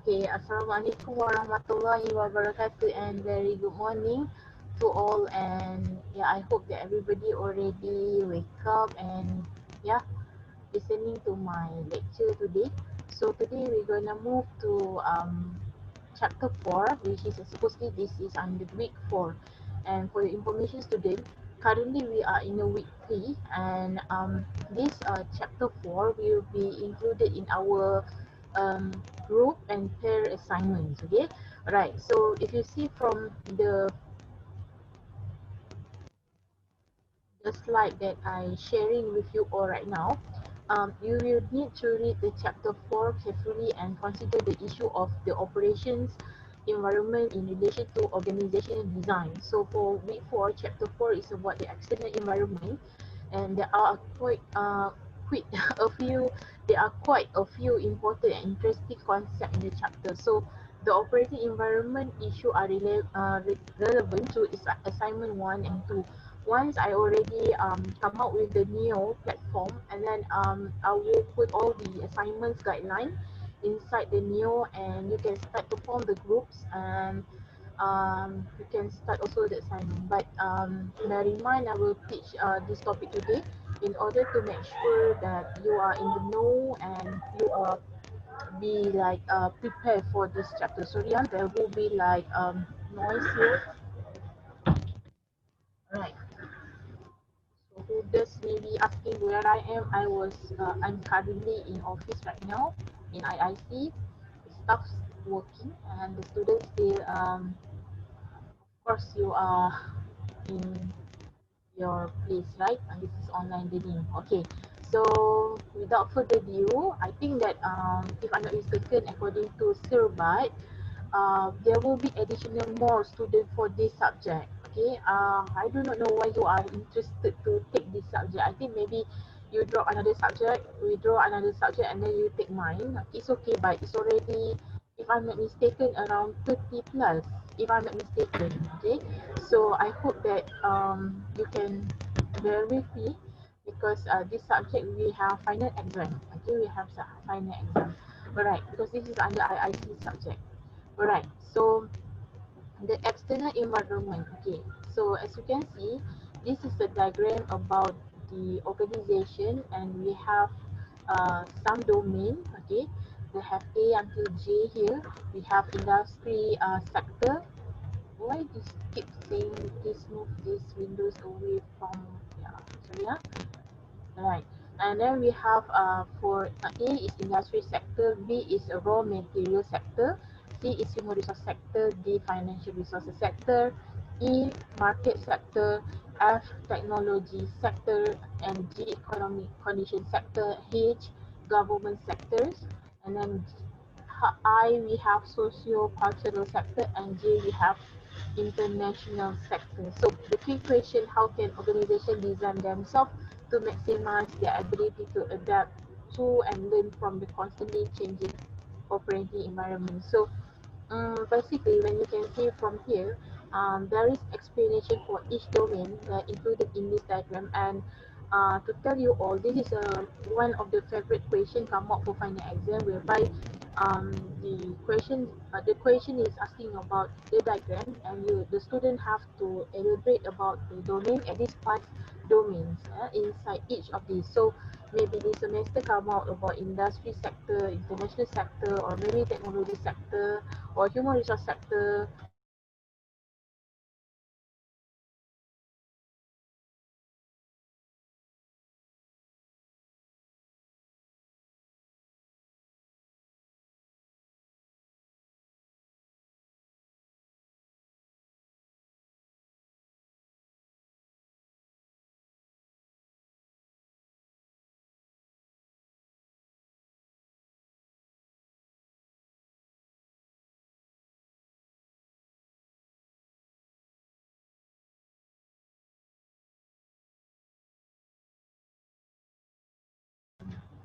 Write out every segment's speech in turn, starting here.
Okay, Assalamualaikum warahmatullahi wabarakatuh and very good morning to all, and yeah, I hope that everybody already wake up and yeah, listening to my lecture today. So today we're gonna move to chapter 4, which is supposedly this is under week 4. And for your information student, currently we are in a week 3, and this chapter 4 will be included in our um, group and pair assignments. Okay, right. So if you see from the slide that I'm sharing with you all right now, you will need to read the chapter 4 carefully and consider the issue of the operations environment in relation to organizational design. So for week 4, chapter 4 is about the external environment, and there are quite a few there are quite a few important and interesting concepts in the chapter. So the operating environment issue are relevant to assignment 1 and 2. Once I already come out with the Neo platform, and then I will put all the assignments guideline inside the Neo, and you can start to form the groups, and you can start also the assignment. But bear in mind, I will teach this topic today in order to make sure that you are in the know and you are be like prepared for this chapter. So yeah, there will be like noise here. Right. So who does maybe asking where I am? I'm currently in office right now in IIC. Staff's working and the students still of course you are in your place, right? And this is online learning. Okay. So without further ado, I think that if I'm not mistaken, according to Sirbat, there will be additional more students for this subject. Okay, I do not know why you are interested to take this subject. I think maybe you draw another subject, we draw another subject, and then you take mine. It's okay, but it's already, if I'm not mistaken, around 30 plus, if I'm not mistaken. Okay, so I hope that you can bear with me because this subject we have final exam. Okay, we have final exam. Alright, because this is under IIC subject. Alright, so the external environment. Okay, so as you can see, this is a diagram about the organization, and we have some domain. Okay, we have A until J here. We have industry sector. Why this keep saying this, move these windows away from, yeah, sorry, yeah. Right. And then we have for A is industry sector, B is a raw material sector, C is human resource sector, D financial resources sector, E market sector, F technology sector, and G economic condition sector, H government sectors, and then I we have socio-cultural sector, and J we have international sector. So the key question, how can organization design themselves to maximize their ability to adapt to and learn from the constantly changing operating environment. So basically, when you can see from here, there is explanation for each domain included in this diagram. And to tell you all, this is one of the favorite question come up for final exam, whereby um, the question is asking about the diagram, and the student have to elaborate about the domain, at least 5 domains inside each of these. So maybe this semester come out about industry sector, international sector, or maybe technology sector, or human resource sector.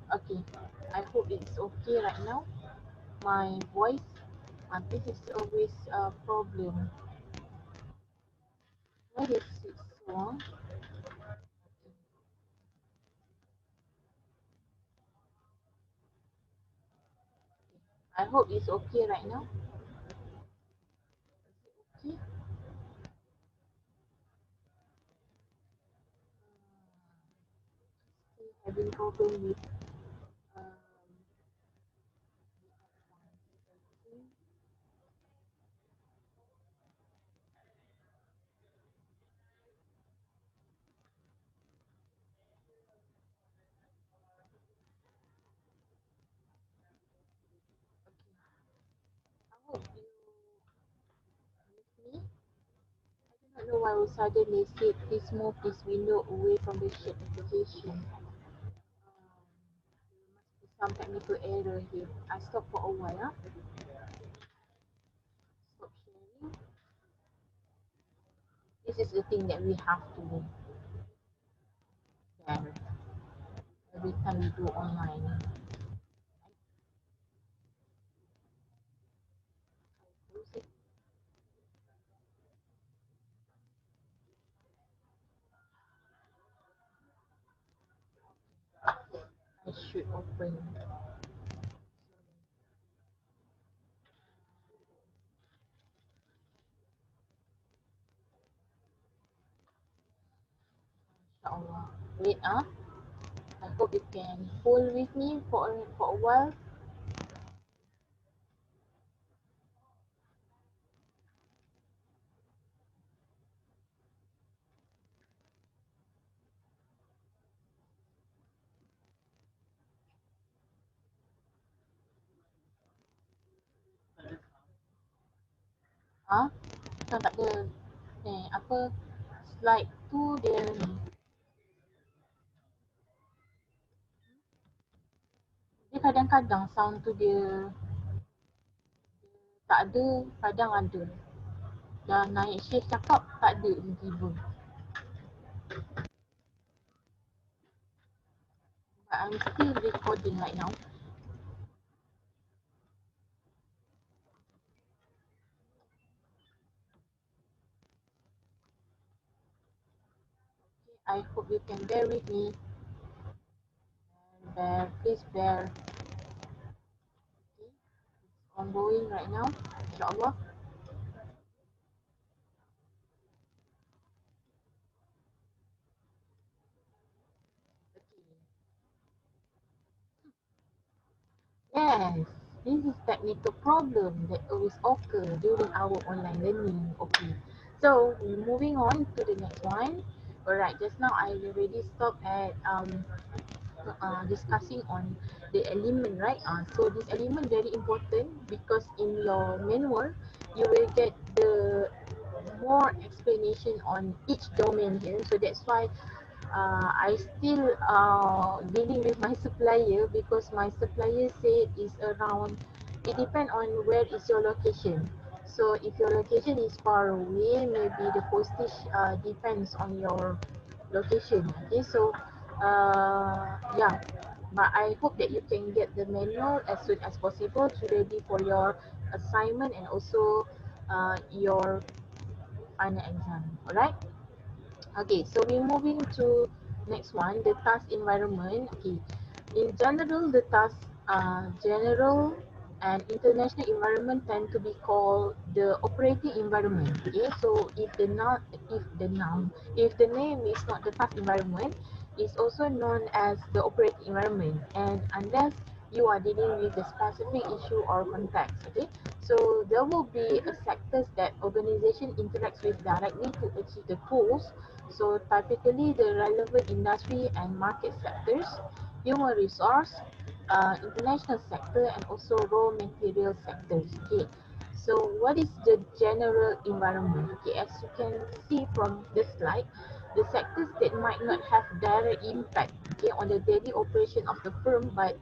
Okay, I hope it's okay right now. My voice, this is always a problem. Why is it so? I hope it's okay right now. Okay. Still having problem with I hope you with me. I don't know why we suddenly said please move this window away from the shared application. Some technical error here. I stop for a while. Stop sharing. This is the thing that we have to share every time we do online. I should open. Inshallah. Wait, I hope you can hold with me for a while. Ah, kan tak ada apa slide tu dia ni. Dia kadang-kadang sound tu dia tak ada, kadang ada. Dah naik shift cakap tak ada tiba-tiba. But I'm still recording right now. I hope you can bear with me. Please bear. Okay. Ongoing right now, inshallah. Okay. Yes, this is technical problem that always occur during our online learning. Okay, so moving on to the next one. Alright, just now I already stopped at discussing on the element, right? So this element very important because in your manual you will get the more explanation on each domain here. So that's why I still dealing with my supplier because my supplier said is around. It depends on where is your location. So if your location is far away, maybe the postage depends on your location. Okay, so yeah, but I hope that you can get the manual as soon as possible to ready for your assignment and also your final exam. Alright. Okay, so we're moving to next one, the task environment. Okay, in general, the task general and international environment tend to be called the operating environment. Okay, so if the name is not the task environment, it's also known as the operating environment. And unless you are dealing with the specific issue or context, okay, so there will be a sectors that organization interacts with directly to achieve the goals. So typically the relevant industry and market sectors, human resource, international sector and also raw material sectors. Okay. So what is the general environment? Okay, as you can see from this slide, the sectors that might not have direct impact okay, on the daily operation of the firm but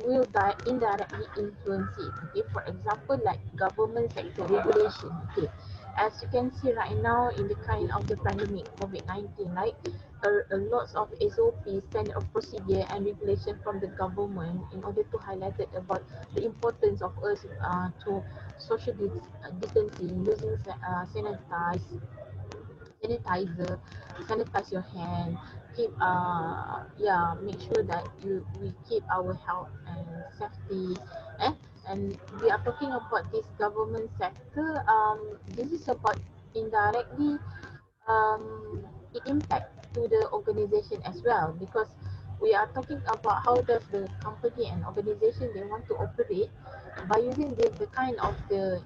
will indirectly influence it. Okay, for example, like government sector regulation. Okay, as you can see right now in the kind of the pandemic COVID-19, right? A lots of SOP, standard of procedure and regulation from the government in order to highlight it about the importance of us to social distancing, using sanitizer, sanitize your hand, keep yeah, make sure that we keep our health and safety, eh, and we are talking about this government sector. This is about indirectly it impact to the organization as well, because we are talking about how does the company and organization they want to operate by using the kind of the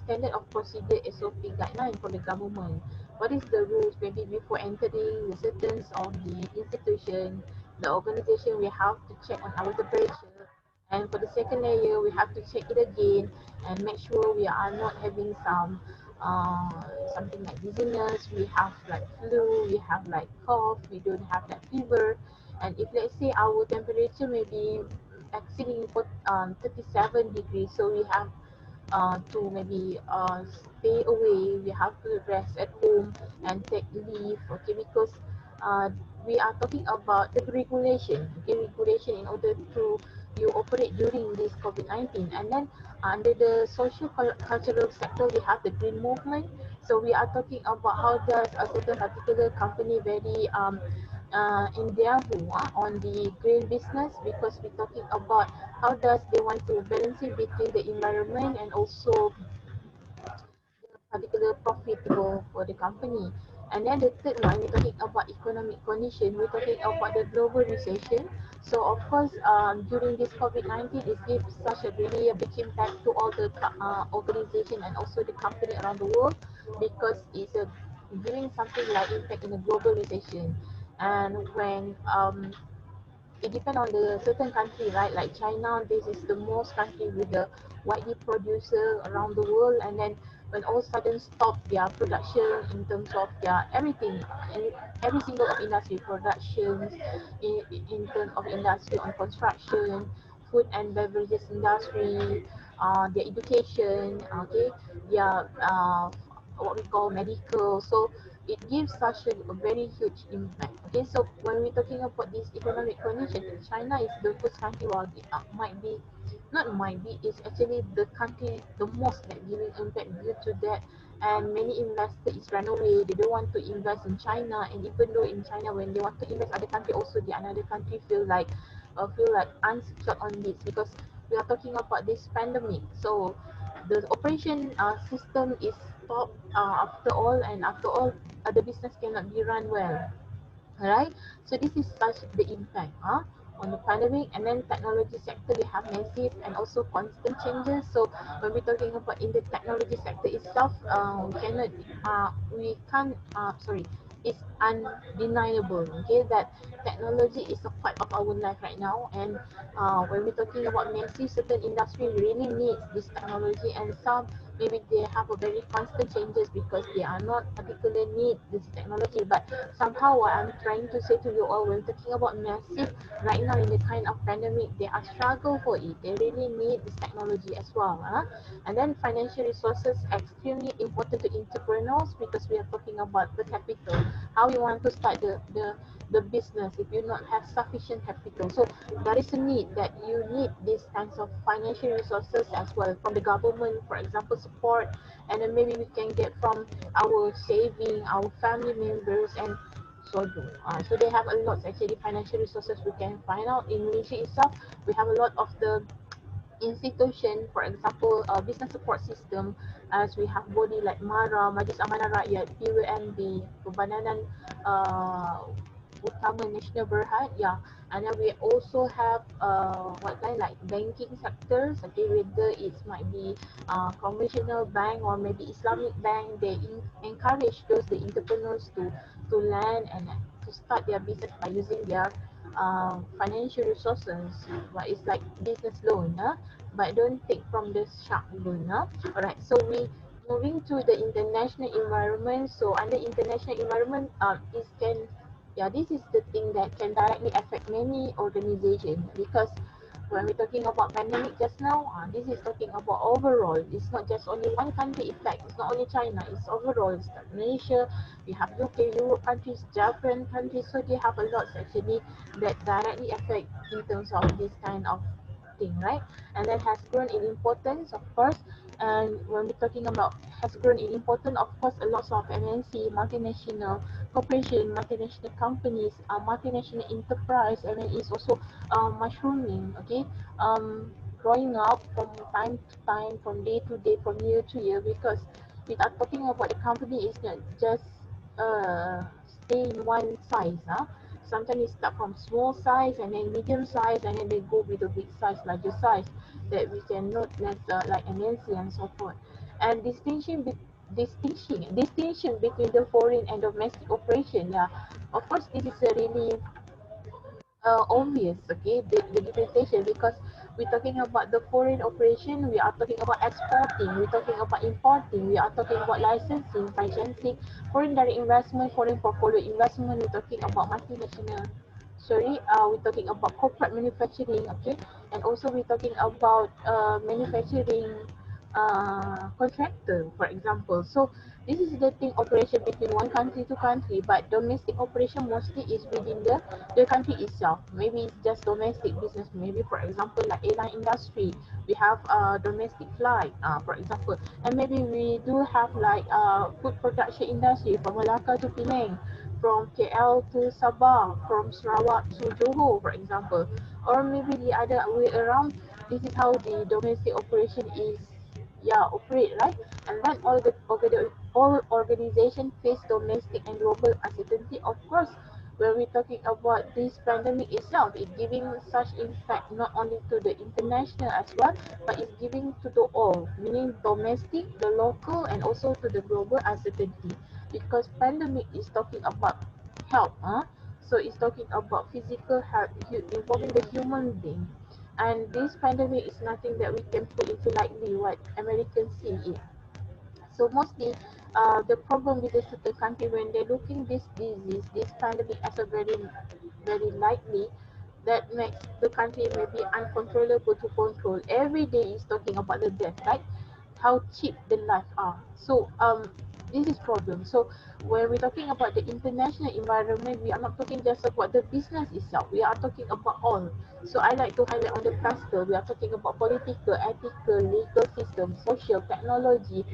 standard of procedure SOP guideline for the government. What is the rules maybe before entering the certain of the institution, the organization we have to check on our temperature, and for the second layer we have to check it again and make sure we are not having uh, something like dizziness, we have like flu, we have like cough, we don't have that fever. And if let's say our temperature may be exceeding 37 degrees, so we have to maybe stay away, we have to rest at home and take leave, okay, because uh, we are talking about the regulation, okay, regulation in order to you operate during this COVID-19. And then under the social cultural sector, we have the green movement. So we are talking about how does a certain particular company very in their view on the green business, because we're talking about how does they want to balance it between the environment and also particular profitable for the company. And then the third one, we're talking about economic condition, we're talking about the global recession. So of course, during this COVID-19, it gives such a really a big impact to all the organization and also the company around the world, because it's giving something like impact in a global recession. And when it depends on the certain country, right? Like China, this is the most country with the widely producer around the world, and then when all sudden stop their production in terms of their everything, and every single of industry productions, in terms of industry on construction, food and beverages industry, their education, okay, their what we call medical. So it gives such a very huge impact. Okay, so when we're talking about this economic condition, China is the first country, well, might be, not might be, is actually the country the most like giving impact due to that. And many investors is run away. They don't want to invest in China, and even though in China, when they want to invest other country, also the another country feel like unsecured on this, because we are talking about this pandemic. So the operation system is stopped after all, and after all, the business cannot be run well. Alright, so this is such the impact on the pandemic. And then technology sector, we have massive and also constant changes. So when we're talking about in the technology sector itself, we can't sorry, it's undeniable, okay, that technology is a part of our life right now. And when we're talking about massive, certain industry really needs this technology, and some maybe they have a very constant changes because they are not particularly need this technology. But somehow what I'm trying to say to you all, when talking about massive right now in the kind of pandemic, they are struggle for it, they really need this technology as well. And then financial resources extremely important to entrepreneurs, because we are talking about the capital, how you want to start the business if you not have sufficient capital. So there is a need that you need these kinds of financial resources as well from the government, for example, support. And then maybe we can get from our saving, our family members, and so they have a lot actually financial resources we can find out in Malaysia itself. We have a lot of the institution, for example, business support system, as we have body like MARA, Majlis Amanah Rakyat, BUMB, Perbadanan Utama Nasional Berhad, yeah. And then we also have what kind like banking sectors, okay, whether it might be conventional bank or maybe Islamic bank. They encourage those the entrepreneurs to lend and to start their business by using their financial resources, but it's like business loan, but don't take from the shark loan. Alright, so we moving to the international environment. So under international environment, it can, yeah, this is the thing that can directly affect many organizations, because when we're talking about pandemic just now, this is talking about overall. It's not just only one country effect. It's not only China. It's overall. It's like Malaysia. We have UK, Europe countries, Japan countries. So they have a lot actually that directly affect in terms of this kind of thing, right? And that has grown in importance, of course. And when we're talking about has grown in importance, of course, a lot of MNC, multinational corporation, multinational companies, multinational enterprise, and then it's also mushrooming. Okay, um, growing up from time to time, from day to day, from year to year, because we are talking about the company is not just stay in one size. Sometimes it start from small size and then medium size and then they go with the big size, larger size that we can note as like MNC and so forth. And distinction between the foreign and domestic operation. Yeah, of course, this is a really obvious, okay, the differentiation, because we're talking about the foreign operation, we are talking about exporting, we're talking about importing, we are talking about licensing, licensing, foreign direct investment, foreign portfolio investment, we're talking about multinational. Sorry, we're talking about corporate manufacturing, okay, and also we're talking about manufacturing contractor, for example. So this is the thing operation between one country to country, but domestic operation mostly is within the country itself. Maybe it's just domestic business. Maybe for example like airline industry, we have domestic flight, for example, and maybe we do have like food production industry from Malacca to Penang, from KL to Sabah, from Sarawak to Johor, for example, or maybe the other way around. This is how the domestic operation is, yeah, operate, right? And then all organization face domestic and global uncertainty. Of course, when we're talking about this pandemic itself, it's giving such impact not only to the international as well, but it's giving to the all, meaning domestic, the local, and also to the global uncertainty. Because pandemic is talking about health, so it's talking about physical health involving the human being. And this pandemic is nothing that we can put into lightly what Americans see it. So mostly, the problem with the certain country when they're looking this disease, this pandemic as a very, very lightly, that makes the country maybe uncontrollable to control. Every day is talking about the death, right? How cheap the life are. So this is problem. So when we're talking about the international environment, we are not talking just about the business itself. We are talking about all. So I like to highlight on the cluster. We are talking about political, ethical, legal system, social, technology,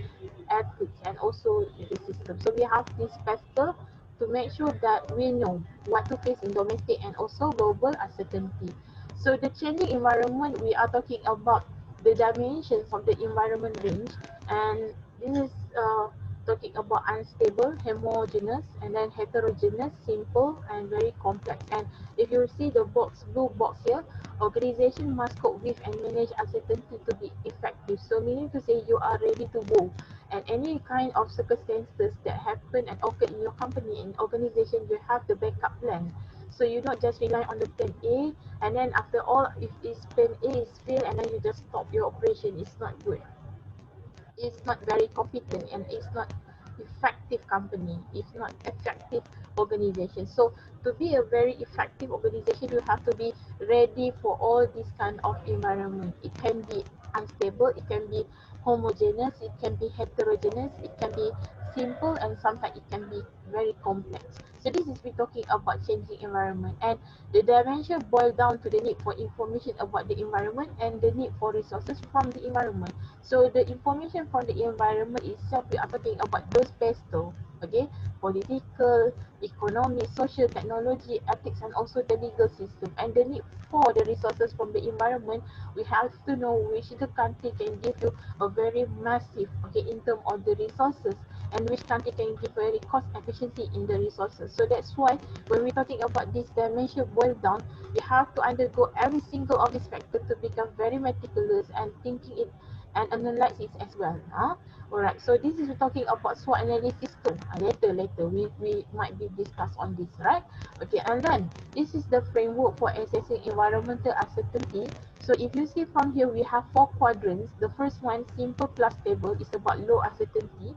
ethics, and also the system. So we have this cluster to make sure that we know what to face in domestic and also global uncertainty. So the changing environment, we are talking about the dimensions of the environment range, and this is talking about unstable, homogeneous, and then heterogeneous, simple, and very complex. And if you see the blue box here, organization must cope with and manage uncertainty to be effective. So meaning to say you are ready to go, and any kind of circumstances that happen and occur in your company and organization, you have the backup plan. So you don't just rely on the plan A, and then after all, if this plan A is failed, and then you just stop your operation. It's not good. It's not very competent, and it's not effective company. It's not effective organization. So to be a very effective organization, you have to be ready for all this kind of environment. It can be unstable, it can be homogeneous, it can be heterogeneous, it can be simple, and sometimes it can be very complex. So this is we talking about changing environment, and the dimension boil down to the need for information about the environment and the need for resources from the environment. So the information from the environment itself, we are talking about those pastel, okay, political, economic, social, technology, ethics, and also the legal system. And the need for the resources from the environment, we have to know which the country can give you a very massive, okay, in terms of the resources, and which country can give very cost efficiency in the resources. So that's why when we're talking about this dimension boil down, you have to undergo every single of these factors to become very meticulous and thinking it and analyze it as well. Alright, so this is talking about SWOT analysis too. Later, we might be discuss on this, right? Okay, and then this is the framework for assessing environmental uncertainty. So if you see from here, we have four quadrants. The first one, simple plus stable, is about low uncertainty.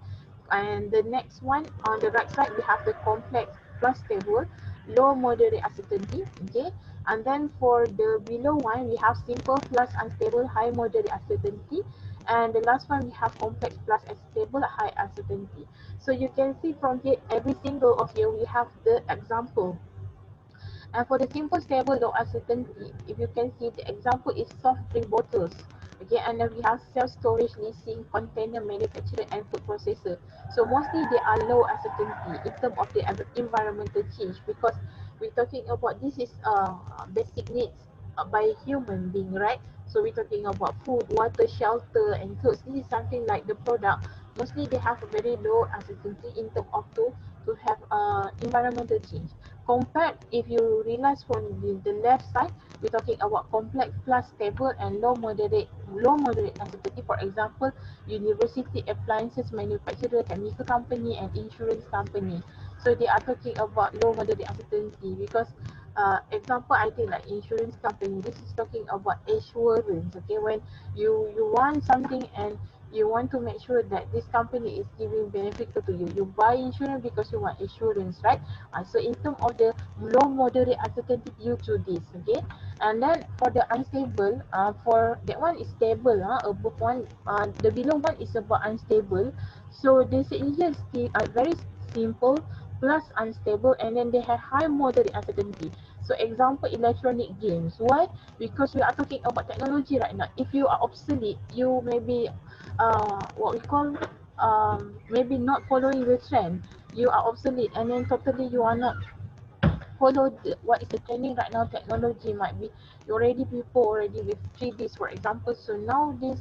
And the next one on the right side, we have the complex plus stable, low moderate uncertainty. Okay, and then for the below one, we have simple plus unstable, high moderate uncertainty. And the last one, we have complex plus unstable, high uncertainty. So you can see from here, every single of here, we have the example. And for the simple stable low uncertainty, if you can see, the example is soft drink bottles. Okay, and then we have self-storage, leasing, container manufacturer, and food processor. So mostly they are low uncertainty in terms of the environmental change, because we're talking about this is basic needs by human being, right? So we're talking about food, water, shelter, and clothes. This is something like the product. Mostly they have a very low uncertainty in terms of to have environmental change. Compared, if you realize from the left side, we're talking about complex plus stable and low moderate uncertainty. For example, university, appliances manufacturer, chemical company, and insurance company. So they are talking about low moderate uncertainty because example, I think like insurance company, this is talking about assurance. Okay, when you want something and you want to make sure that this company is giving benefit to you, you buy insurance because you want assurance, right? So in terms of the low moderate uncertainty due to this, okay. And then for the unstable, for that one is stable, above one, the below one is about unstable. So they say yes, very simple plus unstable, and then they have high moderate uncertainty. So example, electronic games. Why? Because we are talking about technology right now. If you are obsolete, you may be what we call maybe not following the trend. You are obsolete, and then totally you are not follow what is the trending right now. Technology might be already people already with 3Ds, for example. So nowadays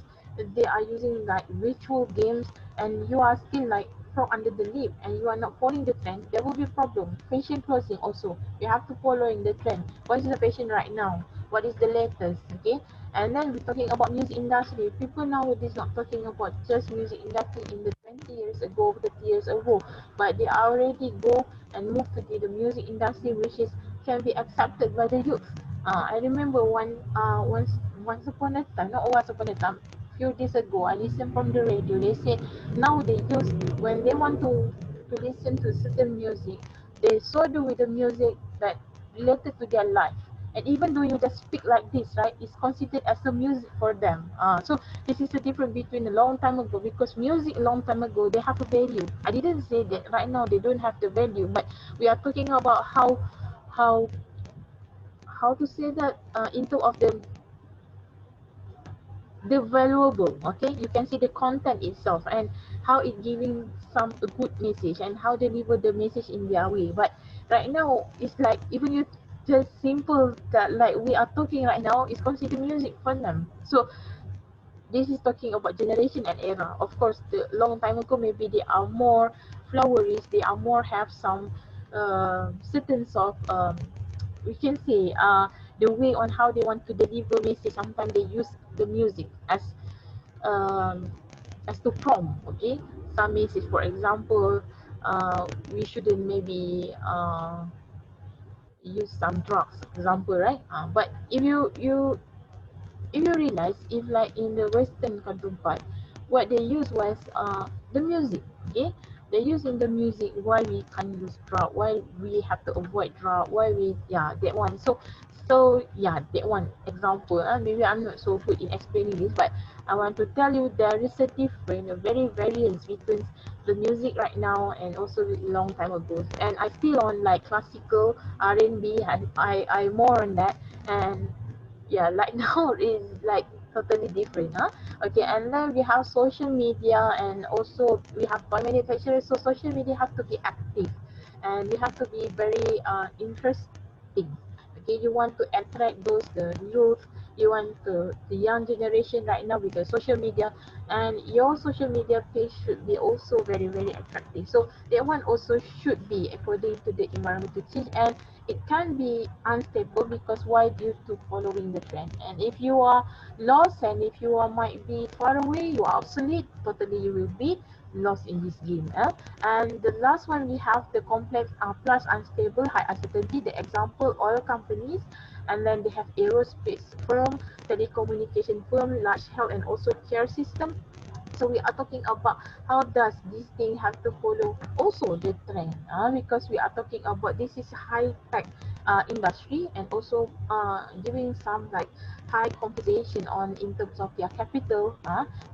they are using like virtual games, and you are still like from under the lip and you are not following the trend, there will be problem. Fashion clothing also, you have to following the trend. What is the fashion right now? What is the latest? Okay. And then we're talking about music industry. People nowadays not talking about just music industry in the 20 years ago, 30 years ago, but they already go and move to the music industry, which is can be accepted by the youth. I remember once upon a time, not once upon a time, few days ago, I listened from the radio. They say now they use when they want to listen to certain music, they so do with the music that related to their life. And even though you just speak like this, right, it's considered as a music for them. So this is the difference between a long time ago, because music a long time ago they have a value. I didn't say that right now they don't have the value, but we are talking about how how to say that into of the valuable. Okay, you can see the content itself and how it giving some a good message and how deliver the message in their way. But right now it's like even you just simple that like we are talking right now is considered music for them. So this is talking about generation and era. Of course, the long time ago, maybe they are more flowery, they are more have some certain of we can say the way on how they want to deliver message. Sometimes they use the music um, as to prompt, okay, some message. For example, we shouldn't maybe use some drugs, example, right? But if you realize, if like in the western cartoon part, what they use was the music. Okay, they use in the music why we can't use drug, why we have to avoid drug, why we, yeah, that one. So yeah, that one example. Maybe I'm not so good in explaining this, but I want to tell you there is a difference, a very variance between the music right now and also long time ago. And I still on like classical R&B, and I more on that. And yeah, like now is like totally different, okay. And then we have social media, and also we have toy manufacturers. So social media have to be active, and you have to be very interesting. Okay, you want to attract those the youth, you want the young generation right now with the social media, and your social media page should be also very very attractive. So that one also should be according to the environmental change. And it can be unstable because why, due to following the trend. And if you are lost, and if you are might be far away, you are obsolete, totally you will be lost in this game. And the last one, we have the complex plus unstable high uncertainty. The example, oil companies, and then they have aerospace firm, telecommunication firm, large health and also care system. So we are talking about how does this thing have to follow also the trend, because we are talking about this is high tech industry, and also giving some like high compensation on in terms of their capital.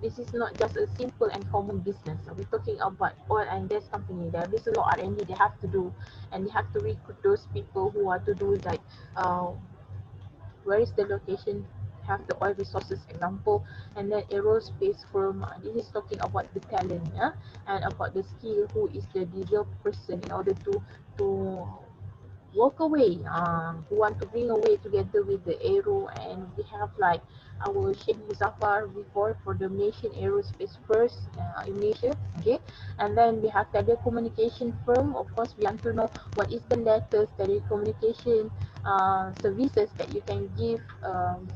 This is not just a simple and common business. So we're talking about oil and gas company. There is a lot R&D they have to do, and they have to recruit those people who are to do like uh, where is the location, have the oil resources example. And then aerospace firm, this is talking about the talent, and about the skill, who is the ideal person in order to walk away, who want to bring away together with the aero, and we have like our Sheikh Muzaffar before for the Malaysian Aerospace First in Malaysia, okay. And then we have telecommunication firm. Of course, we want to know what is the latest telecommunication services that you can give,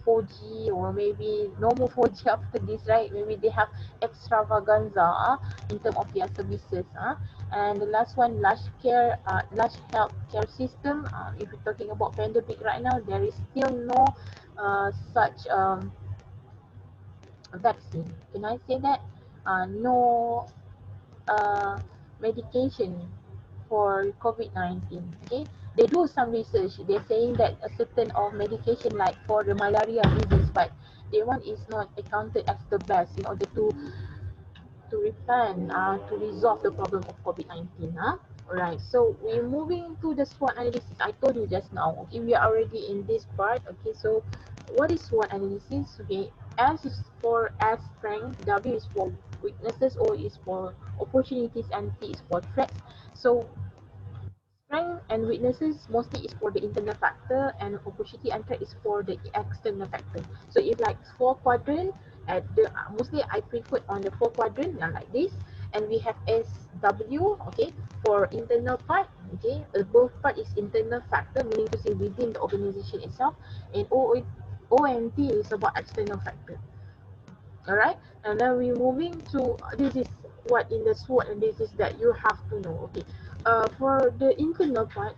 4G or maybe no more 4G after this, right? Maybe they have extravaganza in terms of their services. And the last one, large health care system. If we're talking about pandemic right now, there is still no such vaccine. Can I say that? No uh, medication for COVID-19. Okay, they do some research. They're saying that a certain of medication like for the malaria disease, but the one is not accounted as the best in order to resolve the problem of COVID-19. Alright, so we're moving to the SWOT analysis. I told you just now. Okay, we are already in this part. Okay, so what is SWOT analysis? Okay, S is for S strength, W is for weaknesses, O is for opportunities, and T is for threats. So strength and weaknesses mostly is for the internal factor, and opportunity and threat is for the external factor. So if like four quadrant, at the mostly I prefer on the four quadrant like this, and we have SW, okay, for internal part. Okay, above part is internal factor, meaning to say within the organization itself, and OMT is about external factor. Alright, and then we're moving to this is what in the SWOT analysis that you have to know. Okay, for the internal part,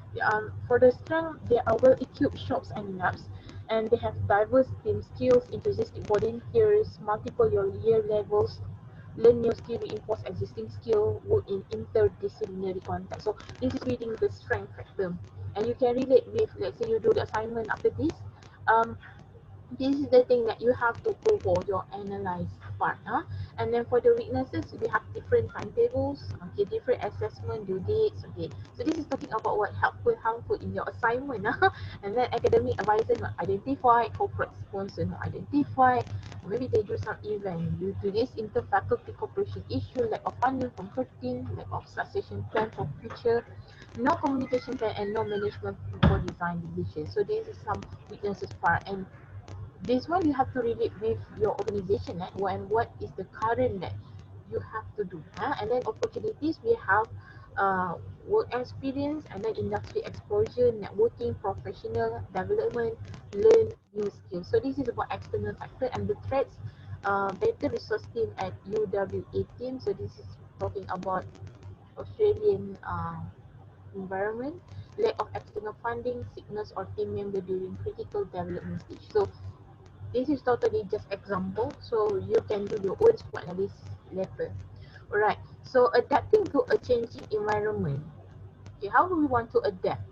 for the strength, there are well equipped shops and labs, and they have diverse team skills, enthusiastic volunteers, multiple year levels, learn new skill, reinforce existing skill, work in interdisciplinary context. So this is reading the strength factor, and you can relate with, let's say you do the assignment after this. Um, this is the thing that you have to go for your analyze part. And then for the weaknesses, we have different timetables, okay, different assessment due dates. Okay, so this is talking about what helpful, harmful in your assignment. And then academic advisor not identified, corporate sponsor not identified, or maybe they do some event due to this inter-faculty cooperation issue, lack of funding from 13, lack of succession plan for future, no communication plan, and no management for design decision. So this is some weaknesses part. And this one you have to relate with your organization, and what is the current that you have to do. And then opportunities, we have work experience, and then industry exposure, networking, professional development, learn new skills. So this is about external factor. And the threats, better resource team at UWA team. So this is talking about Australian environment, lack of external funding, sickness or team member during critical development stage. So this is totally just example, so you can do your own SWOT analysis later. Alright, so adapting to a changing environment. Okay, how do we want to adapt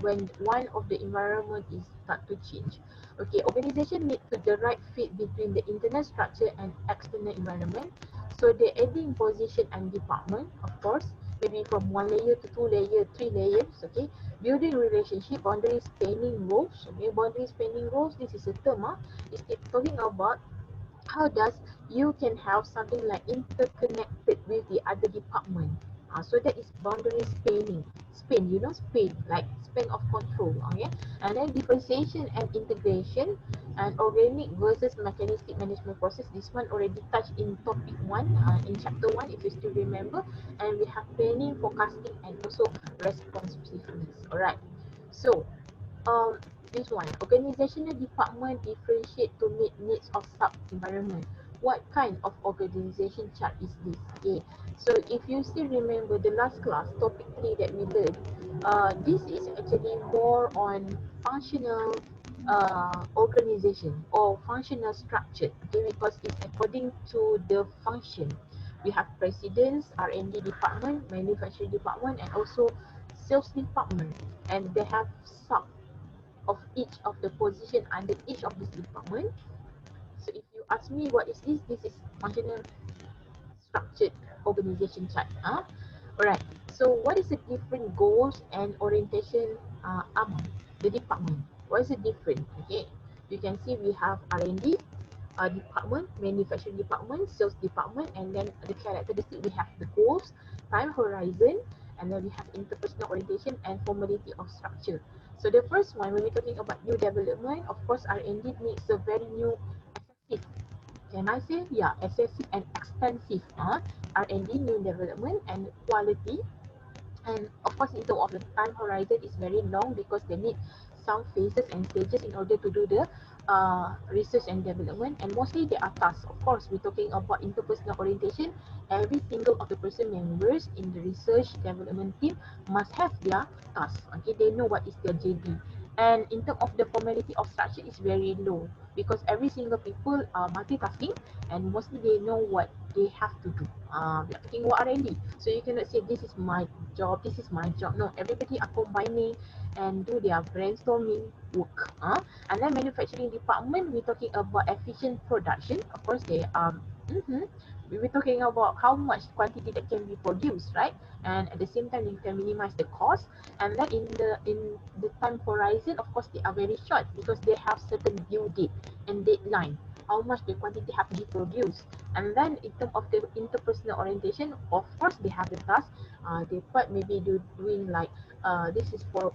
when one of the environment is start to change? Okay, organization need to the right fit between the internal structure and external environment. So the adding position and department, of course, maybe from one layer to two layer, three layers. Okay, building relationship, boundary spanning roles. Okay, boundary spanning roles. This is a term. It's talking about how does you can have something like interconnected with the other department. So that is boundary spanning. Span, you know, span, like span of control. Okay, and then differentiation and integration, and organic versus mechanistic management process. This one already touched in topic 1, in chapter 1, if you still remember. And we have planning, forecasting, and also responsiveness. Alright, so um, this one, organizational department differentiate to meet needs of sub-environment. What kind of organization chart is this? Okay, so if you still remember the last class, topic 3 that we learned, this is actually more on functional organization or functional structure, okay, because it's according to the function. We have presidents, R&D department, manufacturing department, and also sales department, and they have sub of each of the position under each of this department. So if you ask me what is this, this is functional structured organization chart. Alright. So what is the different goals and orientation among the department? What is the different? Okay. You can see we have R&D department, manufacturing department, sales department, and then the characteristic we have the goals, time horizon, and then we have interpersonal orientation and formality of structure. So the first one, when we're talking about new development, of course, R&D needs a very new excessive. Can I say? Yeah, excessive and expensive. R&D, new development, and quality. And of course, in terms of the time horizon, is very long because they need some phases and stages in order to do the research and development. And mostly they are tasks. Of course, we're talking about interpersonal orientation. Every single of the person members in the research development team must have their task. Okay, they know what is their JD. And in terms of the formality of structure, is very low because every single people are multitasking and mostly they know what they have to do. We are talking about R&D, so you cannot say this is my job, this is my job. No, everybody are combining and do their brainstorming work. And then manufacturing department, we're talking about efficient production. Of course, they we're talking about how much quantity that can be produced, right? And at the same time, you can minimize the cost. And then in the time horizon, of course, they are very short because they have certain due date and deadline. How much the quantity have to be produced. And then in terms of the interpersonal orientation, of course, they have the task. They quite maybe doing like this is for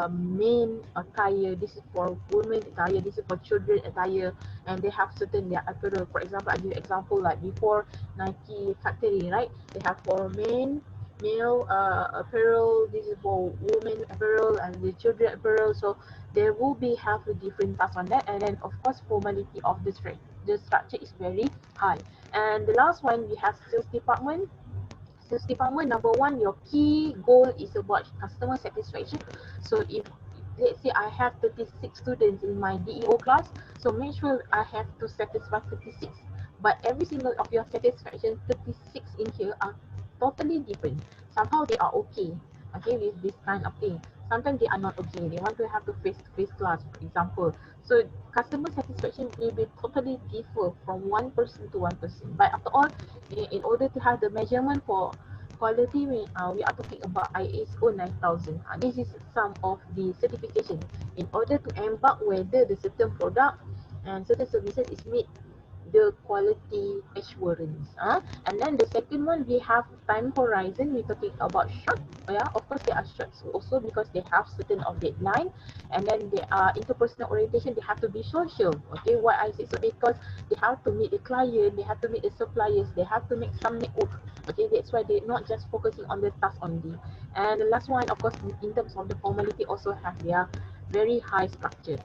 men attire, this is for women attire, this is for children attire, and they have certain their apparel. For example, I give you example like before Nike factory, right? They have for men male apparel, this is for women apparel and the children apparel. So there will be have a different task on that, and then of course formality of the structure is very high. And the last one we have sales department. Sales department, number one, your key goal is about customer satisfaction. So if let's say I have 36 students in my DEO class, so make sure I have to satisfy 36. But every single of your satisfaction 36 in here are totally different. Somehow they are okay with this kind of thing. Sometimes they are not okay. They want to have to face-to-face class, for example. So customer satisfaction will be totally differ from one person to one person. But after all, in order to have the measurement for quality, we are talking about ISO 9000. This is some of the certification in order to embark whether the certain product and certain services is meet the quality assurance. And then the second one, we have time horizon. We're talking about short. Yeah, of course they are short also because they have certain of deadline. And then they are interpersonal orientation. They have to be social. Okay, why I say so? Because they have to meet the client, they have to meet the suppliers, they have to make some network. Okay, that's why they're not just focusing on the task only. And the last one, of course, in terms of the formality, also have their very high structure.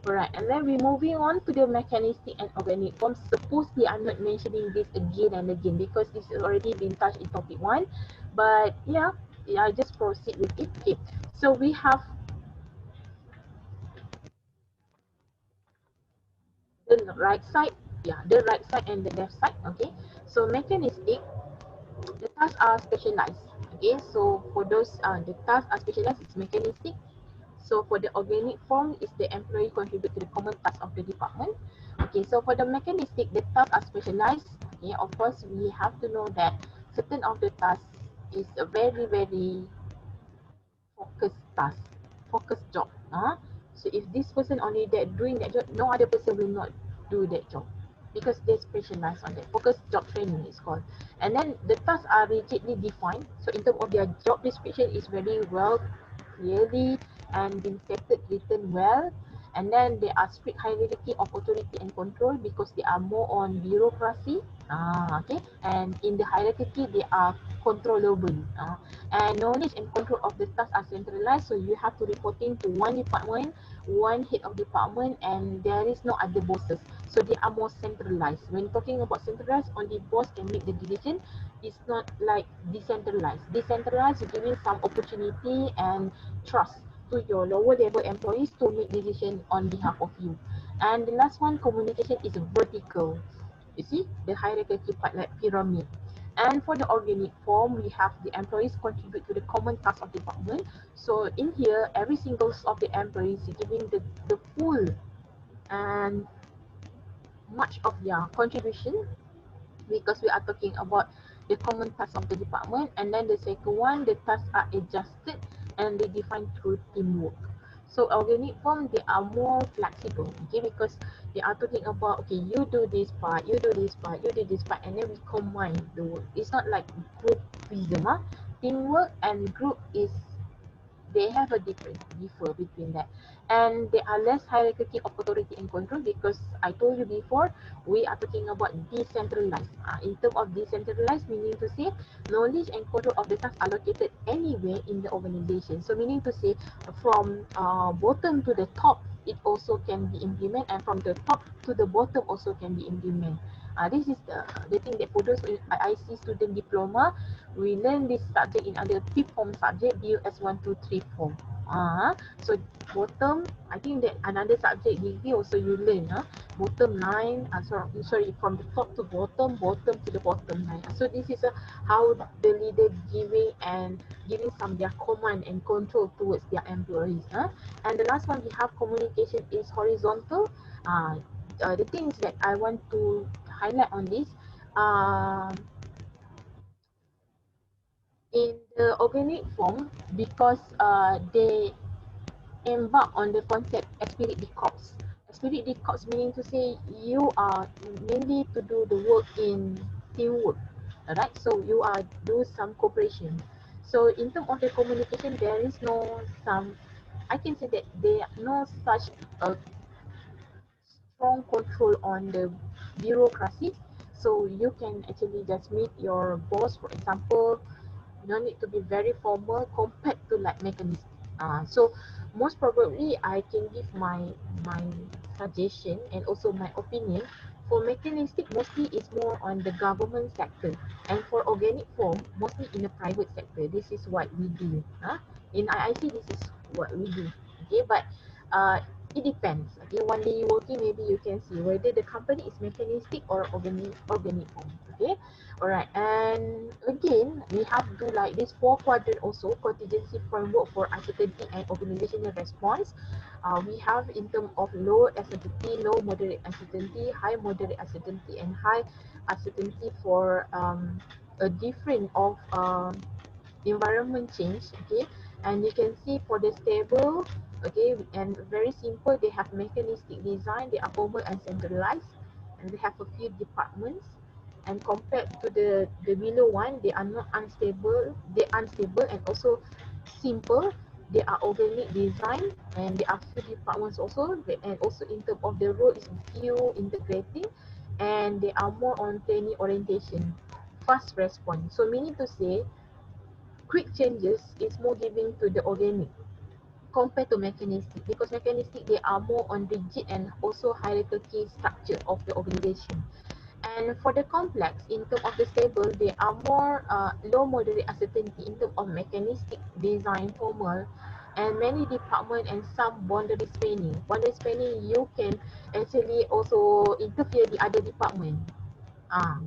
Alright, and then we're moving on to the mechanistic and organic forms. Supposedly, I'm not mentioning this again and again because this has already been touched in topic 1. But yeah, I just proceed with it. Okay, so we have the right side, the right side and the left side. Okay, so mechanistic, the tasks are specialized. Okay, so for those the tasks are specialized, it's mechanistic. So for the organic form, is the employee contribute to the common task of the department. Okay, so for the mechanistic, the tasks are specialized. Okay, of course, we have to know that certain of the tasks is a very, very focused task, focused job. So if this person only that doing that job, no other person will not do that job because they specialize on that. Focused job training is called. And then the tasks are rigidly defined. So in terms of their job description is very well clearly and been stated written well. And then there are strict hierarchy of authority and control because they are more on bureaucracy. Okay. And in the hierarchy, they are controllable. And knowledge and control of the task are centralized, so you have to reporting to one department, one head of department, and there is no other bosses, so they are more centralized. When talking about centralized, only boss can make the decision. It's not like decentralized giving some opportunity and trust to your lower level employees to make decision on behalf of you. And the last one, communication is vertical. You see the hierarchy part like pyramid. And for the organic form, we have the employees contribute to the common task of the department. So in here, every single of the employees is giving the full and much of their contribution because we are talking about the common tasks of the department. And then the second one, the tasks are adjusted and they define through teamwork. So organic form, they are more flexible, okay, because they are talking about, okay, you do this part, you do this part, you do this part, and then we combine the work. It's not like groupism. teamwork and group is they have a differ between that, and there are less hierarchy of authority and control because I told you before we are talking about decentralized. In terms of decentralized, meaning to say knowledge and control of the task are located anywhere in the organization. So meaning to say from bottom to the top it also can be implemented, and from the top to the bottom also can be implemented. This is the thing that for those IC student diploma, we learn this subject in other fifth form subject BUS 1234. So bottom, I think that another subject degree also you learn bottom line. Sorry, from the top to bottom, bottom to the bottom line. So this is how the leader giving some their command and control towards their employees. And the last one we have communication is horizontal. The things that I want to highlight on this. In the organic form, because they embark on the concept spirit de corps. Spirit de corps meaning to say you are mainly to do the work in teamwork, alright? So you are do some cooperation. So in terms of the communication, there is no some. I can say that there are no such a strong control on the bureaucracy. So you can actually just meet your boss, for example, no need to be very formal compared to like mechanistic. So most probably I can give my suggestion and also my opinion. For mechanistic, mostly it's more on the government sector, and for organic form, mostly in the private sector. This is what we do. In IIC, this is what we do. Okay, but uh, it depends. Okay, one day you working, maybe you can see whether the company is mechanistic or organic form. Okay. Alright, and again, we have to like this four quadrant also, contingency framework for uncertainty and organizational response. We have in terms of low uncertainty, low moderate uncertainty, high moderate uncertainty, and high uncertainty for a different of environment change. Okay, and you can see for the stable, okay, and very simple, they have mechanistic design, they are formal and centralized, and they have a few departments. And compared to the below one, they are not unstable, they unstable and also simple. They are organic design, and there are few departments also, and also in terms of the role is few integrating, and they are more on training orientation, fast response. So meaning to say quick changes is more giving to the organic compared to mechanistic, because mechanistic they are more on rigid and also hierarchy structure of the organization. And for the complex, in terms of the stable, they are more low moderate uncertainty in terms of mechanistic design formal, and many department and some boundary spanning. Boundary spanning, you can actually also interfere the other department.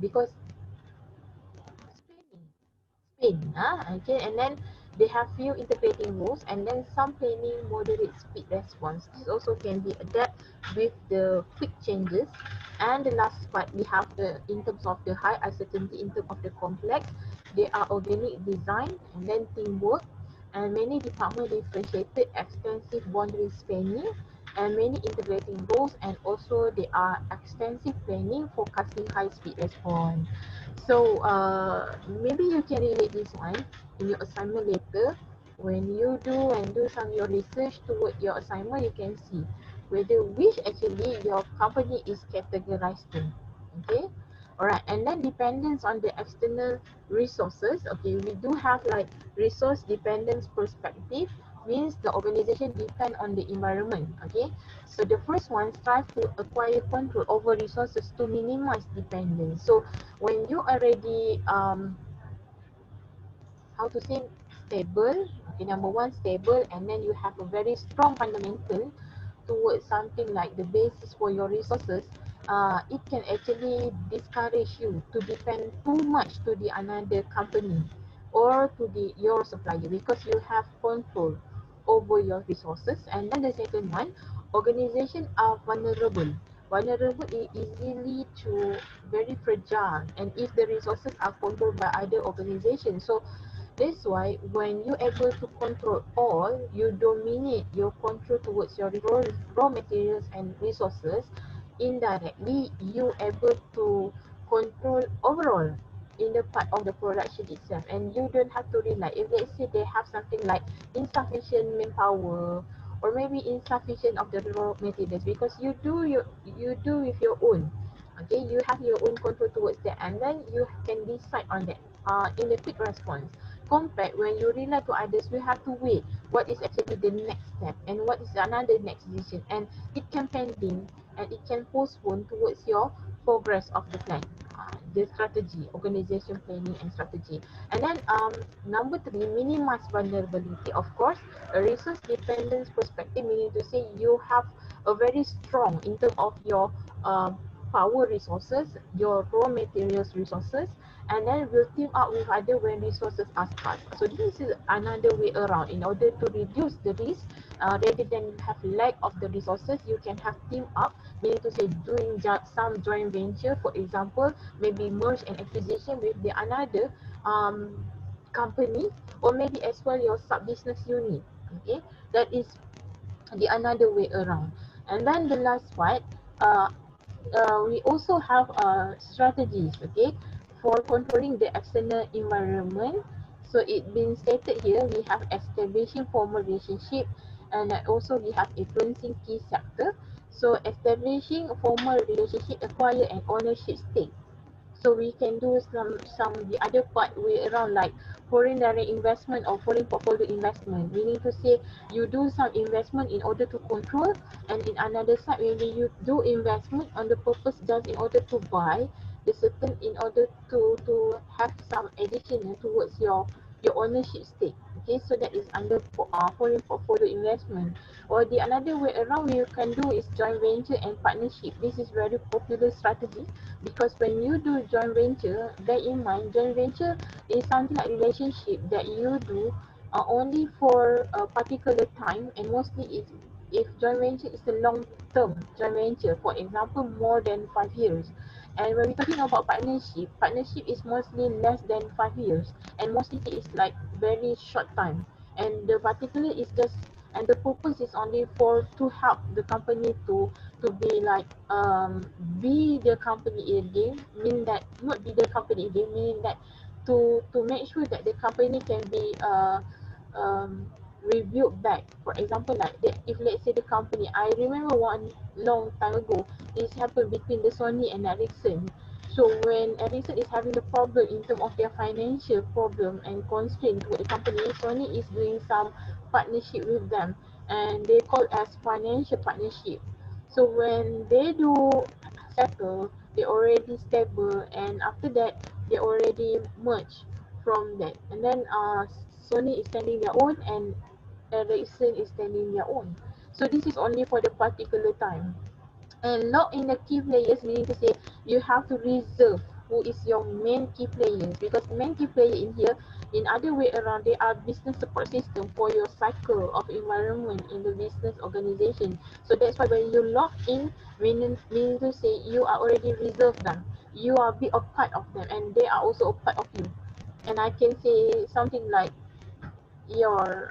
Because spanning okay, and then they have few integrating rules, and then some planning moderate speed response. This also can be adapt with the quick changes. And the last part, we have the in terms of the high uncertainty, in terms of the complex, they are organic design and then teamwork, and many department differentiated extensive boundary spanning and many integrating roles, and also they are extensive planning forecasting high speed response. So maybe you can relate this one in your assignment later. When you do some your research toward your assignment, you can see whether which actually your company is categorized to. Okay, alright, and then dependence on the external resources. Okay, we do have like resource dependence perspective, means the organization depend on the environment. Okay, so the first one strive to acquire control over resources to minimize dependence. So when you already how to say stable, okay, number one stable, and then you have a very strong fundamental towards something like the basis for your resources, it can actually discourage you to depend too much to the another company or to the your supplier, because you have control over your resources. And then the second one, organization are vulnerable. Vulnerable is easily to very fragile, and if the resources are controlled by other organizations, so that's why when you able to control all, you dominate your control towards your raw materials and resources. Indirectly, you able to control overall in the part of the production itself, and you don't have to rely. If let's say they have something like insufficient manpower, or maybe insufficient of the raw materials, because you do with your own. Okay, you have your own control towards that, and then you can decide on that in the quick response. Compared when you rely to others, we have to wait what is actually the next step and what is another next decision, and it can pending and it can postpone towards your progress of the plan, the strategy, organization planning and strategy. And then number three, minimize vulnerability. Of course, a resource dependence perspective, meaning to say you have a very strong in terms of your power resources, your raw materials resources, and then we'll team up with other when resources are scarce. So this is another way around. In order to reduce the risk, rather than have lack of the resources, you can have team up, meaning to say doing some joint venture, for example, maybe merge and acquisition with the another company, or maybe as well your sub business unit. Okay, that is the another way around. And then the last part, uh, we also have strategies, okay, for controlling the external environment. So it been stated here, we have establishing formal relationship, and also we have influencing key sector. So establishing a formal relationship, acquire an ownership stake. So we can do some the other part way around, like foreign direct investment or foreign portfolio investment. Meaning to say you do some investment in order to control, and in another side maybe you do investment on the purpose just in order to buy the certain, in order to have some additional towards your ownership stake. Okay, so that is under foreign portfolio investment. Or the another way around you can do is joint venture and partnership. This is very popular strategy, because when you do joint venture, bear in mind joint venture is something like relationship that you do only for a particular time, and mostly if joint venture is a long term joint venture, for example more than 5 years. And when we're talking about partnership is mostly less than 5 years, and mostly it's like very short time, and the particular is just, and the purpose is only for to help the company to be like be the company again, mean that not be the company again, meaning that to make sure that the company can be um, reviewed back. For example, like if let's say the company, I remember one long time ago, this happened between the Sony and Ericsson. So when Ericsson is having the problem in terms of their financial problem and constraint toward the company, Sony is doing some partnership with them, and they call as financial partnership. So when they do settle, they already stable, and after that they already merge from that. And then Sony is standing their own, and Ericsson is standing their own. So this is only for the particular time, and lock in the key players, meaning to say you have to reserve who is your main key players, because main key player in here, in other way around, they are business support system for your cycle of environment in the business organization. So that's why when you lock in, meaning to say you are already reserved them, you are be a part of them, and they are also a part of you. And I can say something like your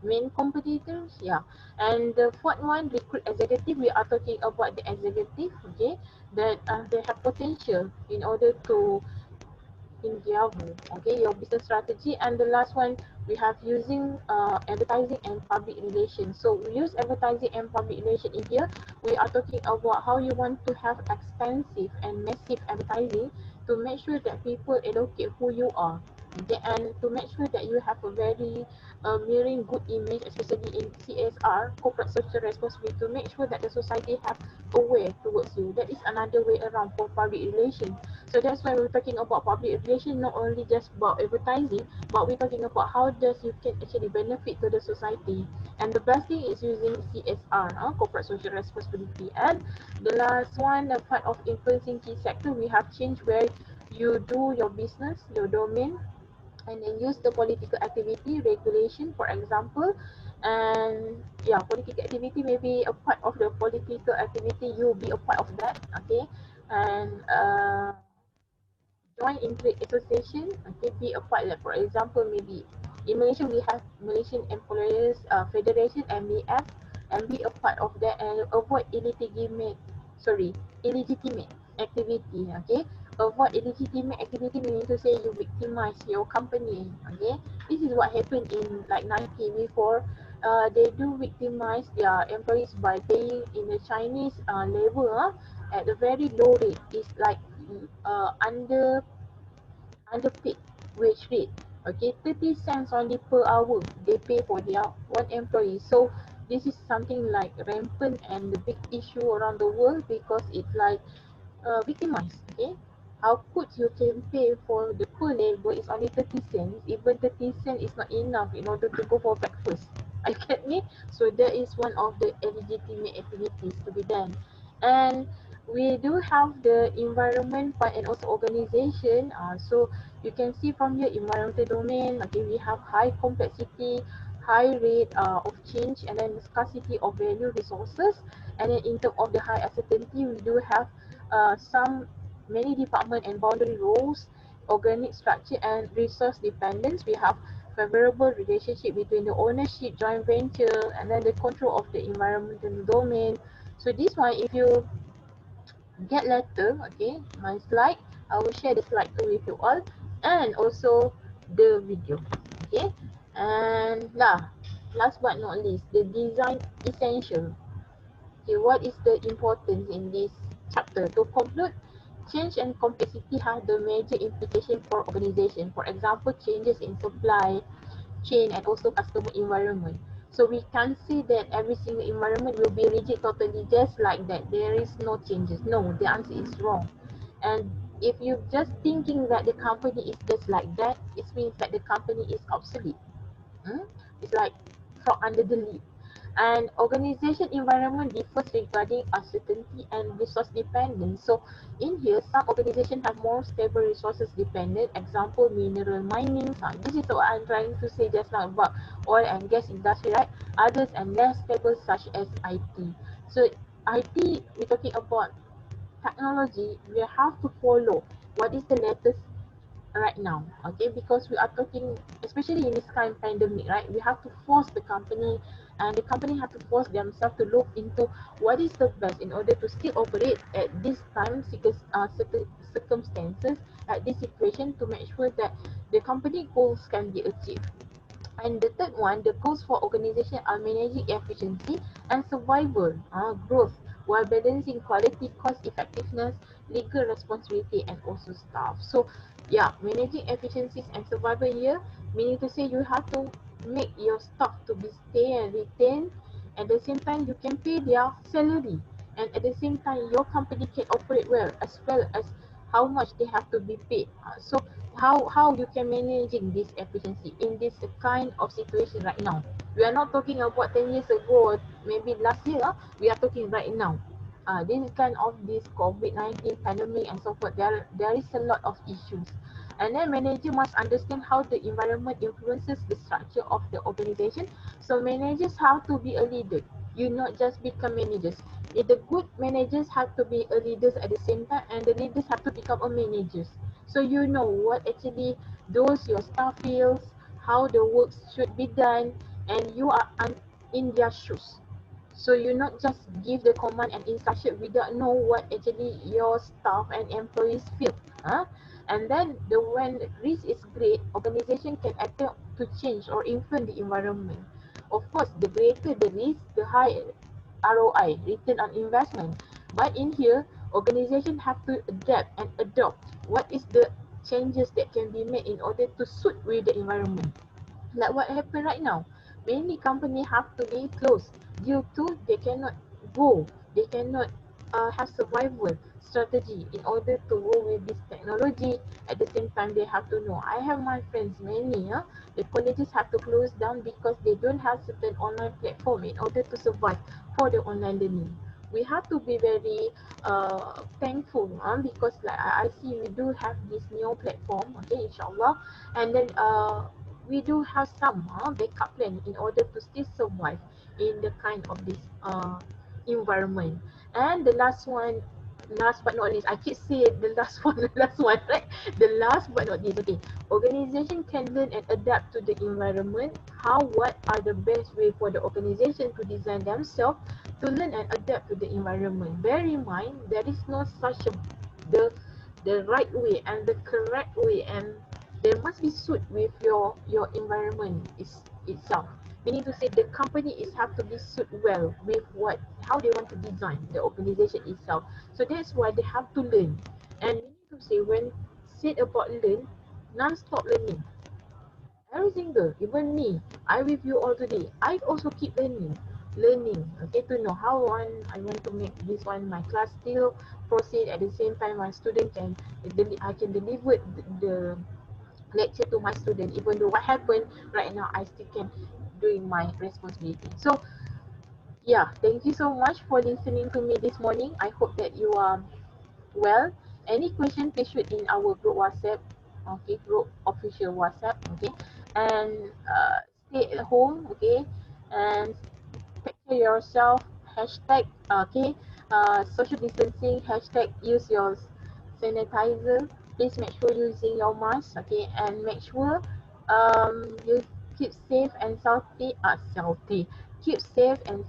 main competitors, yeah. And the fourth one, recruit executive. We are talking about the executive, okay, that they have potential in order to in Yahoo, okay, your business strategy. And the last one, we have using advertising and public relations. So we use advertising and public relations in here. We are talking about how you want to have expensive and massive advertising to make sure that people allocate who you are, okay, and to make sure that you have a very mirroring good image, especially in CSR, corporate social responsibility, to make sure that the society have aware towards you. That is another way around for public relations. So that's why we're talking about public relations, not only just about advertising, but we're talking about how does you can actually benefit to the society. And the best thing is using CSR, corporate social responsibility. And the last one, the part of influencing key sector, we have changed where you do your business, your domain, and then use the political activity regulation, for example. And yeah, political activity may be a part of the political activity, you be a part of that, okay. And join in trade association, okay, be a part. Like for example, maybe in Malaysia we have Malaysian Employers Federation, MBF, and be a part of that, and avoid illegitimate activity, okay. avoid illegitimate activity, meaning to say you victimize your company. Okay, this is what happened in like Nike before. They do victimize their employees by paying in the Chinese labor at a very low rate. It's like underpaid wage rate. Okay, 30 cents only per hour they pay for their one employee. So this is something like rampant and the big issue around the world because it's like victimized. Okay, how could you can pay for the poor labor is only 30 cents? Even 30 cents is not enough in order to go for breakfast. I get me? So that is one of the illegitimate activities to be done. And we do have the environment part and also organization. So you can see from here environmental domain. Okay, we have high complexity, high rate of change, and then scarcity of value resources. And then in terms of the high uncertainty, we do have some many department and boundary roles, organic structure and resource dependence. We have favorable relationship between the ownership, joint venture, and then the control of the environmental domain. So this one, if you get later, okay, my slide, I will share the slide too with you all, and also the video, okay. And last but not least, the design essential. Okay, what is the importance in this chapter? To conclude, change and complexity have the major implication for organization. For example, changes in supply chain and also customer environment. So we can't say that every single environment will be rigid totally just like that. There is no changes. No, the answer is wrong. And if you just thinking that the company is just like that, it means that the company is obsolete. It's like frog under the lid. And organization environment differs regarding uncertainty and resource dependence. So in here, some organizations have more stable resources dependent. Example, mineral mining. This is what I'm trying to say just now about oil and gas industry, right? Others and less stable such as IT. So IT, we're talking about technology. We have to follow what is the latest right now, okay, because we are talking especially in this kind of pandemic, right? We have to force the company, and the company have to force themselves to look into what is the best in order to still operate at this time because certain circumstances at this situation to make sure that the company goals can be achieved. And the third one, the goals for organization are managing efficiency and survival, growth, while balancing quality, cost effectiveness, legal responsibility, and also staff. So, yeah, managing efficiencies and survival here, meaning to say you have to make your staff to be stay and retain. At the same time, you can pay their salary, and at the same time, your company can operate well as how much they have to be paid. So how you can managing this efficiency in this kind of situation right now. We are not talking about 10 years ago or maybe last year. We are talking right now. This kind of this COVID-19 pandemic and so forth, there is a lot of issues. And then manager must understand how the environment influences the structure of the organization. So managers have to be a leader. You not just become managers. If the good managers have to be a leaders at the same time, and the leaders have to become a managers. So you know what actually those your staff feels, how the work should be done, and you are in their shoes. So you not just give the command and instruction without know what actually your staff and employees feel. Huh? And then when risk is great, organization can attempt to change or influence the environment. Of course, the greater the risk, the higher ROI, return on investment. But in here, organization have to adapt and adopt what is the changes that can be made in order to suit with the environment. Like what happened right now, many companies have to be closed due to they cannot go, they cannot have survival strategy in order to go with this technology. At the same time, they have to know. I have my friends, many, the colleges have to close down because they don't have certain online platform in order to survive for the online learning. We have to be very thankful because like I see we do have this new platform, okay, inshallah. And then we do have some backup plan in order to still survive in the kind of this environment. And the last one, last but not least, I keep saying the last one, the last one, right? The last but not least, okay. Organization can learn and adapt to the environment. How, what are the best way for the organization to design themselves to learn and adapt to the environment? Bear in mind, there is no such a the the right way and the correct way, and there must be suit with your environment itself. Meaning to say the company is have to be suit well with what how they want to design the organization itself. So that's why they have to learn. And meaning to say when said about learn, non-stop learning. Every single, even me, I with you all today. I also keep learning. Okay, to know how I want to make this one my class still proceed at the same time my student can I can deliver the lecture to my student. Even though what happened right now, I still can doing my responsibility. So yeah, thank you so much for listening to me this morning. I hope that you are well. Any question, please shoot in our group WhatsApp. Okay, group official WhatsApp. Okay, and stay at home. Okay, and take care yourself. Hashtag okay. Social distancing. Hashtag use your sanitizer. Please make sure using your mask. Okay, and make sure you keep safe and healthy. Healthy. Keep safe and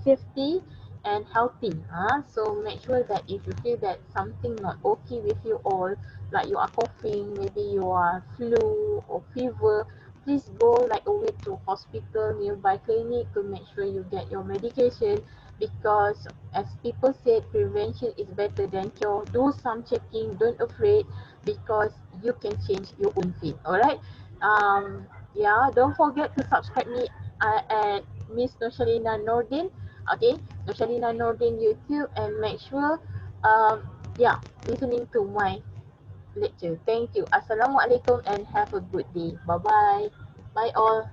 safety and healthy. So make sure that if you feel that something not okay with you all, like you are coughing, maybe you are flu or fever, please go like away to hospital, nearby clinic to make sure you get your medication, because as people say prevention is better than cure. Do some checking, don't afraid, because you can change your own fate. All right. Yeah, don't forget to subscribe me at Miss Noorsyalina Nordin. Okay, Noorsyalina Nordin YouTube, and make sure yeah, listening to my lecture. Thank you. Assalamualaikum and have a good day. Bye bye. Bye all.